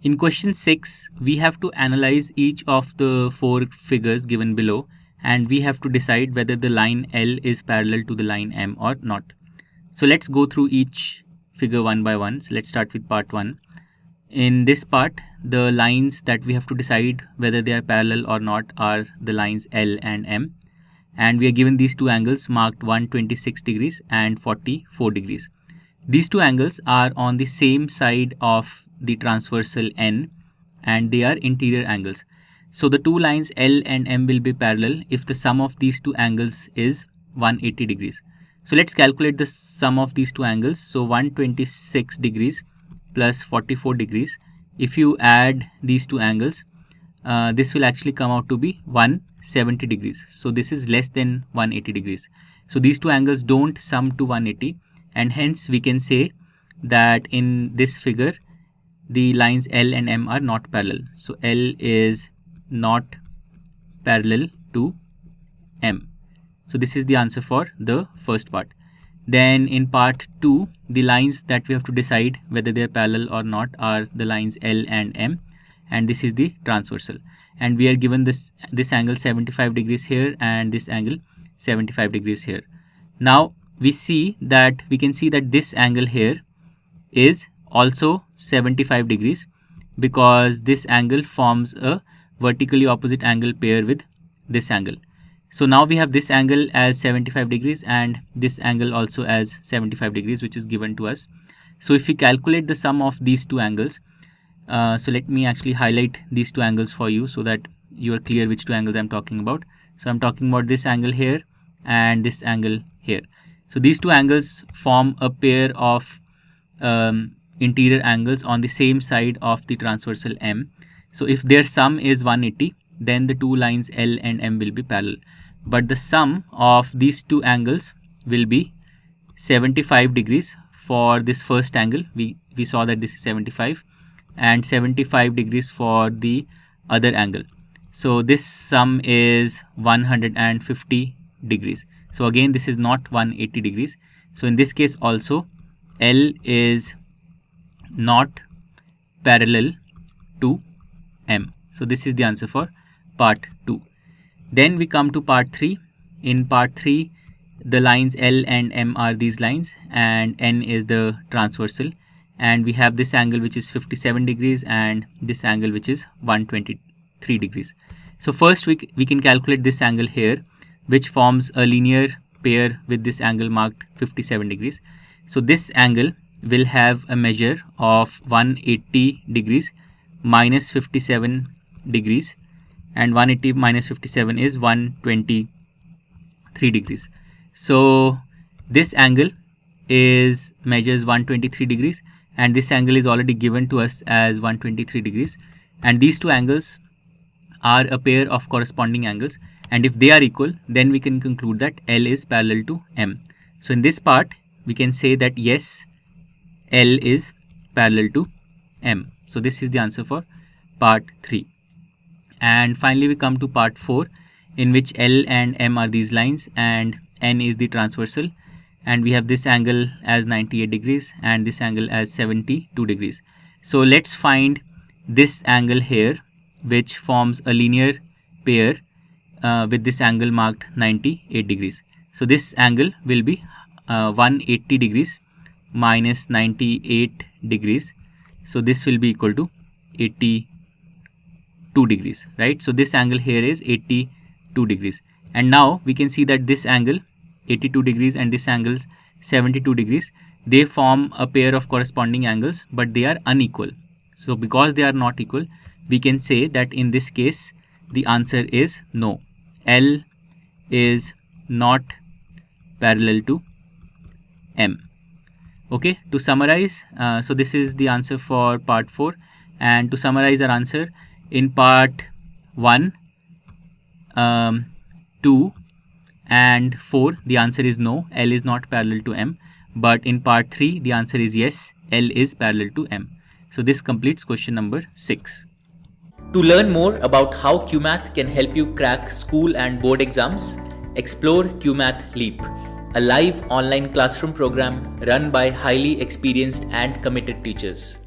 In question 6, we have to analyze each of the 4 figures given below, and we have to decide whether the line L is parallel to the line M or not. So let's go through each figure one by one. So let's start with part 1. In this part, the lines that we have to decide whether they are parallel or not are the lines L and M. And we are given these two angles marked 126 degrees and 44 degrees. These two angles are on the same side of the transversal N, and they are interior angles. So the two lines L and M will be parallel if the sum of these two angles is 180 degrees. So let's calculate the sum of these two angles. So 126 degrees plus 44 degrees. If you add these two angles, this will actually come out to be 170 degrees. So this is less than 180 degrees. So these two angles don't sum to 180, and hence we can say that in this figure the lines L and M are not parallel. So L is not parallel to M. So this is the answer for the first part. Then in part 2, the lines that we have to decide whether they are parallel or not are the lines L and M, and this is the transversal. And we are given this angle 75 degrees here and this angle 75 degrees here. Now we can see that this angle here is also 75 degrees because this angle forms a vertically opposite angle pair with this angle. So now we have this angle as 75 degrees and this angle also as 75 degrees, which is given to us. So if we calculate the sum of these two angles, so let me actually highlight these two angles for you so that you are clear which two angles I'm talking about. So I'm talking about this angle here and this angle here. So these two angles form a pair of interior angles on the same side of the transversal M. So if their sum is 180, then the two lines L and M will be parallel. But the sum of these two angles will be 75 degrees for this first angle. We saw that this is 75, and 75 degrees for the other angle. So this sum is 150 degrees. So again, this is not 180 degrees. So in this case also, L is not parallel to M. So this is the answer for part 2. Then we come to part 3. In part 3, the lines L and M are these lines and N is the transversal, and we have this angle which is 57 degrees and this angle which is 123 degrees. So first we can calculate this angle here, which forms a linear pair with this angle marked 57 degrees. So this angle will have a measure of 180 degrees minus 57 degrees, and 180 minus 57 is 123 degrees. So this angle measures 123 degrees, and this angle is already given to us as 123 degrees, and these two angles are a pair of corresponding angles, and if they are equal, then we can conclude that L is parallel to M. So in this part we can say that yes, L is parallel to M. So this is the answer for part 3. And finally we come to part 4, in which L and M are these lines and N is the transversal, and we have this angle as 98 degrees and this angle as 72 degrees. So let's find this angle here, which forms a linear pair with this angle marked 98 degrees. So this angle will be 180 degrees minus 98 degrees. So this will be equal to 82 degrees, right? So this angle here is 82 degrees. And now we can see that this angle 82 degrees and this angle 72 degrees, they form a pair of corresponding angles, but they are unequal. So because they are not equal, we can say that in this case the answer is no. L is not parallel to M. Okay, to summarize, so this is the answer for part 4, and to summarize our answer, in part 1, 2 and 4, the answer is no, L is not parallel to M, but in part 3 the answer is yes, L is parallel to M. So this completes question number 6. To learn more about how Cuemath can help you crack school and board exams, explore Cuemath Leap, a live online classroom program run by highly experienced and committed teachers.